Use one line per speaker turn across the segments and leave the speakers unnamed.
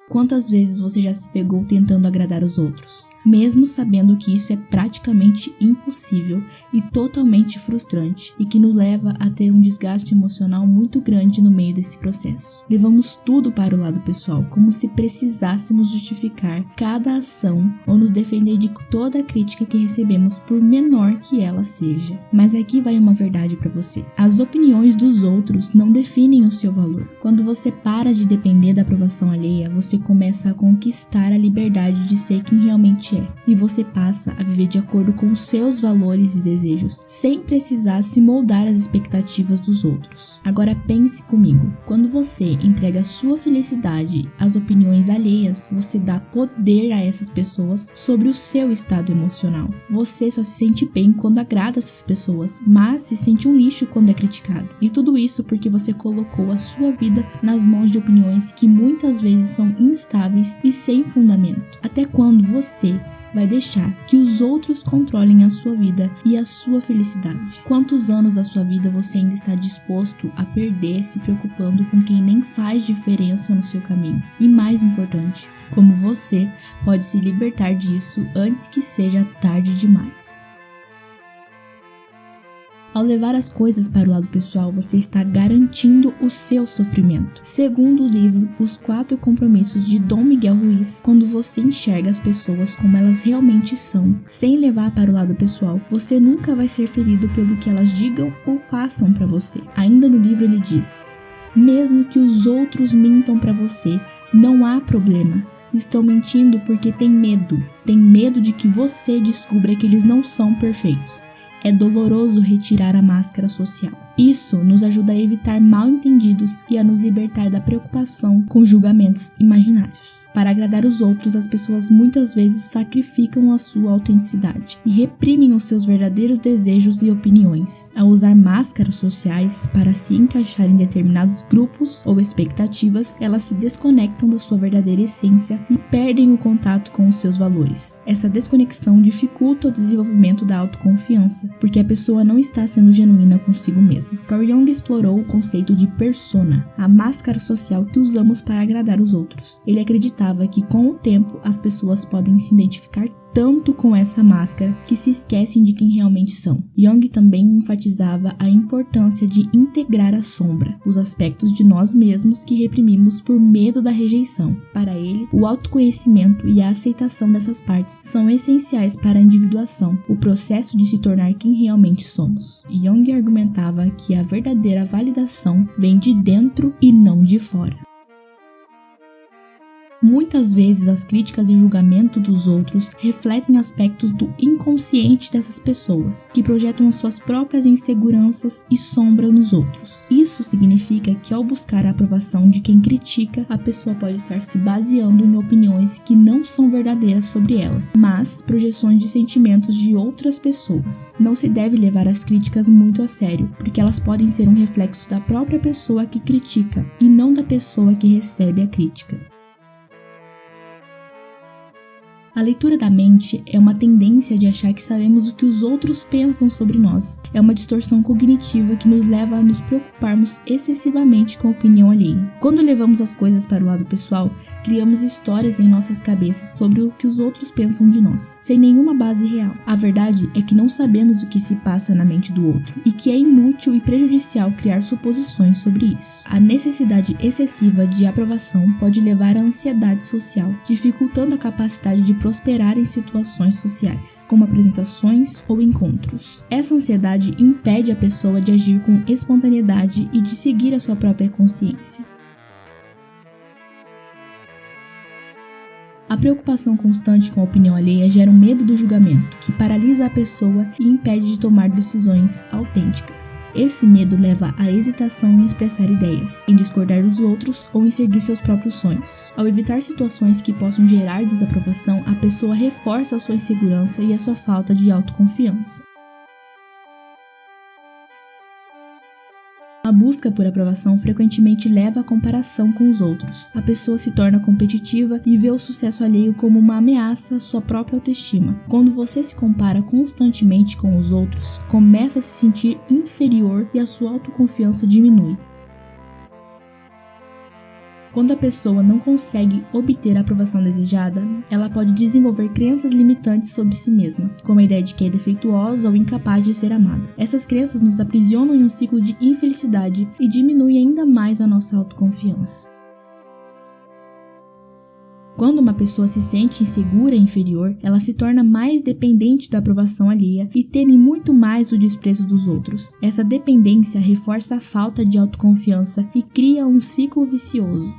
Quantas vezes você já se pegou tentando agradar os outros, mesmo sabendo que isso é praticamente impossível e totalmente frustrante e que nos leva a ter um desgaste emocional muito grande no meio desse processo. Levamos tudo para o lado pessoal, como se precisássemos justificar cada ação ou nos defender de toda a crítica que recebemos, por menor que ela seja. Mas aqui vai uma verdade para você. As opiniões dos outros não definem o seu valor. Quando você para de depender da aprovação alheia, você começa a conquistar a liberdade de ser quem realmente é. E você passa a viver de acordo com os seus valores e desejos, sem precisar se moldar às expectativas dos outros. Agora pense comigo. Quando você entrega a sua felicidade às opiniões alheias, você dá poder a essas pessoas sobre o seu estado emocional. Você só se sente bem quando agrada essas pessoas, mas se sente um lixo quando é criticado. E tudo isso porque você colocou a sua vida nas mãos de opiniões que muitas vezes são instáveis e sem fundamento. Até quando você vai deixar que os outros controlem a sua vida e a sua felicidade? Quantos anos da sua vida você ainda está disposto a perder se preocupando com quem nem faz diferença no seu caminho? E mais importante, como você pode se libertar disso antes que seja tarde demais? Ao levar as coisas para o lado pessoal, você está garantindo o seu sofrimento. Segundo o livro Os 4 Compromissos de Dom Miguel Ruiz, quando você enxerga as pessoas como elas realmente são, sem levar para o lado pessoal, você nunca vai ser ferido pelo que elas digam ou façam para você. Ainda no livro ele diz: mesmo que os outros mintam para você, não há problema. Estão mentindo porque têm medo de que você descubra que eles não são perfeitos. É doloroso retirar a máscara social. Isso nos ajuda a evitar mal-entendidos e a nos libertar da preocupação com julgamentos imaginários. Para agradar os outros, as pessoas muitas vezes sacrificam a sua autenticidade e reprimem os seus verdadeiros desejos e opiniões. Ao usar máscaras sociais para se encaixar em determinados grupos ou expectativas, elas se desconectam da sua verdadeira essência e perdem o contato com os seus valores. Essa desconexão dificulta o desenvolvimento da autoconfiança, porque a pessoa não está sendo genuína consigo mesma. Carl Jung explorou o conceito de persona, a máscara social que usamos para agradar os outros. Ele acreditava que com o tempo as pessoas podem se identificar tanto com essa máscara que se esquecem de quem realmente são. Jung também enfatizava a importância de integrar a sombra, os aspectos de nós mesmos que reprimimos por medo da rejeição. Para ele, o autoconhecimento e a aceitação dessas partes são essenciais para a individuação, o processo de se tornar quem realmente somos. Jung argumentava que a verdadeira validação vem de dentro e não de fora. Muitas vezes as críticas e julgamento dos outros refletem aspectos do inconsciente dessas pessoas, que projetam as suas próprias inseguranças e sombra nos outros. Isso significa que ao buscar a aprovação de quem critica, a pessoa pode estar se baseando em opiniões que não são verdadeiras sobre ela, mas projeções de sentimentos de outras pessoas. Não se deve levar as críticas muito a sério, porque elas podem ser um reflexo da própria pessoa que critica e não da pessoa que recebe a crítica. A leitura da mente é uma tendência de achar que sabemos o que os outros pensam sobre nós. É uma distorção cognitiva que nos leva a nos preocuparmos excessivamente com a opinião alheia. Quando levamos as coisas para o lado pessoal, criamos histórias em nossas cabeças sobre o que os outros pensam de nós, sem nenhuma base real. A verdade é que não sabemos o que se passa na mente do outro, e que é inútil e prejudicial criar suposições sobre isso. A necessidade excessiva de aprovação pode levar à ansiedade social, dificultando a capacidade de prosperar em situações sociais, como apresentações ou encontros. Essa ansiedade impede a pessoa de agir com espontaneidade e de seguir a sua própria consciência. A preocupação constante com a opinião alheia gera um medo do julgamento, que paralisa a pessoa e impede de tomar decisões autênticas. Esse medo leva à hesitação em expressar ideias, em discordar dos outros ou em seguir seus próprios sonhos. Ao evitar situações que possam gerar desaprovação, a pessoa reforça a sua insegurança e a sua falta de autoconfiança. A busca por aprovação frequentemente leva à comparação com os outros. A pessoa se torna competitiva e vê o sucesso alheio como uma ameaça à sua própria autoestima. Quando você se compara constantemente com os outros, começa a se sentir inferior e a sua autoconfiança diminui. Quando a pessoa não consegue obter a aprovação desejada, ela pode desenvolver crenças limitantes sobre si mesma, como a ideia de que é defeituosa ou incapaz de ser amada. Essas crenças nos aprisionam em um ciclo de infelicidade e diminuem ainda mais a nossa autoconfiança. Quando uma pessoa se sente insegura e inferior, ela se torna mais dependente da aprovação alheia e teme muito mais o desprezo dos outros. Essa dependência reforça a falta de autoconfiança e cria um ciclo vicioso.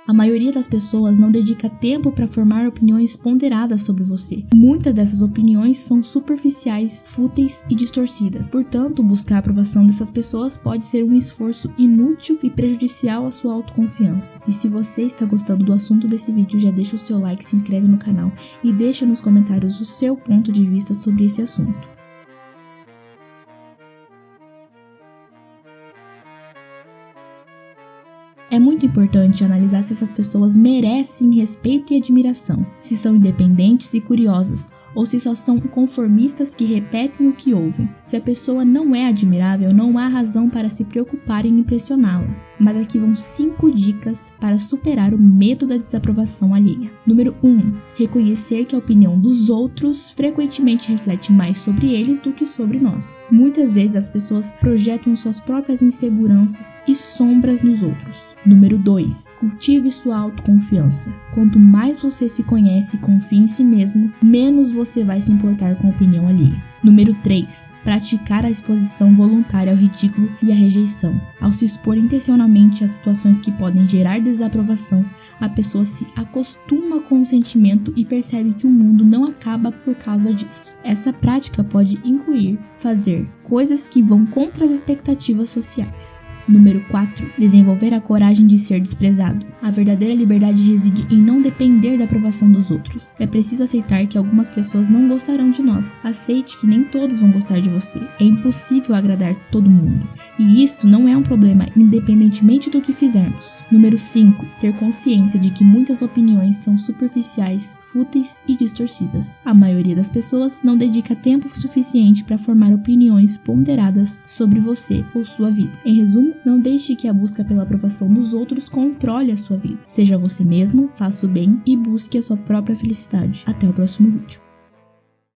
A maioria das pessoas não dedica tempo para formar opiniões ponderadas sobre você. Muitas dessas opiniões são superficiais, fúteis e distorcidas. Portanto, buscar a aprovação dessas pessoas pode ser um esforço inútil e prejudicial à sua autoconfiança. E se você está gostando do assunto desse vídeo, já deixa o seu like, se inscreve no canal e deixa nos comentários o seu ponto de vista sobre esse assunto. É muito importante analisar se essas pessoas merecem respeito e admiração, se são independentes e curiosas, ou se só são conformistas que repetem o que ouvem. Se a pessoa não é admirável, não há razão para se preocupar em impressioná-la. Mas aqui vão 5 dicas para superar o medo da desaprovação alheia. Número 1. Reconhecer que a opinião dos outros frequentemente reflete mais sobre eles do que sobre nós. Muitas vezes as pessoas projetam suas próprias inseguranças e sombras nos outros. Número 2. Cultive sua autoconfiança. Quanto mais você se conhece e confia em si mesmo, menos você vai se importar com a opinião alheia. Número 3. Praticar a exposição voluntária ao ridículo e à rejeição. Ao se expor intencionalmente a situações que podem gerar desaprovação, a pessoa se acostuma com o sentimento e percebe que o mundo não acaba por causa disso. Essa prática pode incluir fazer coisas que vão contra as expectativas sociais. Número 4. Desenvolver a coragem de ser desprezado. A verdadeira liberdade reside em não depender da aprovação dos outros. É preciso aceitar que algumas pessoas não gostarão de nós. Aceite que nem todos vão gostar de você. É impossível agradar todo mundo. E isso não é um problema, independentemente do que fizermos. Número 5. Ter consciência de que muitas opiniões são superficiais, fúteis e distorcidas. A maioria das pessoas não dedica tempo suficiente para formar opiniões ponderadas sobre você ou sua vida. Em resumo, não deixe que a busca pela aprovação dos outros controle a sua vida. Seja você mesmo, faça o bem e busque a sua própria felicidade. Até o próximo vídeo.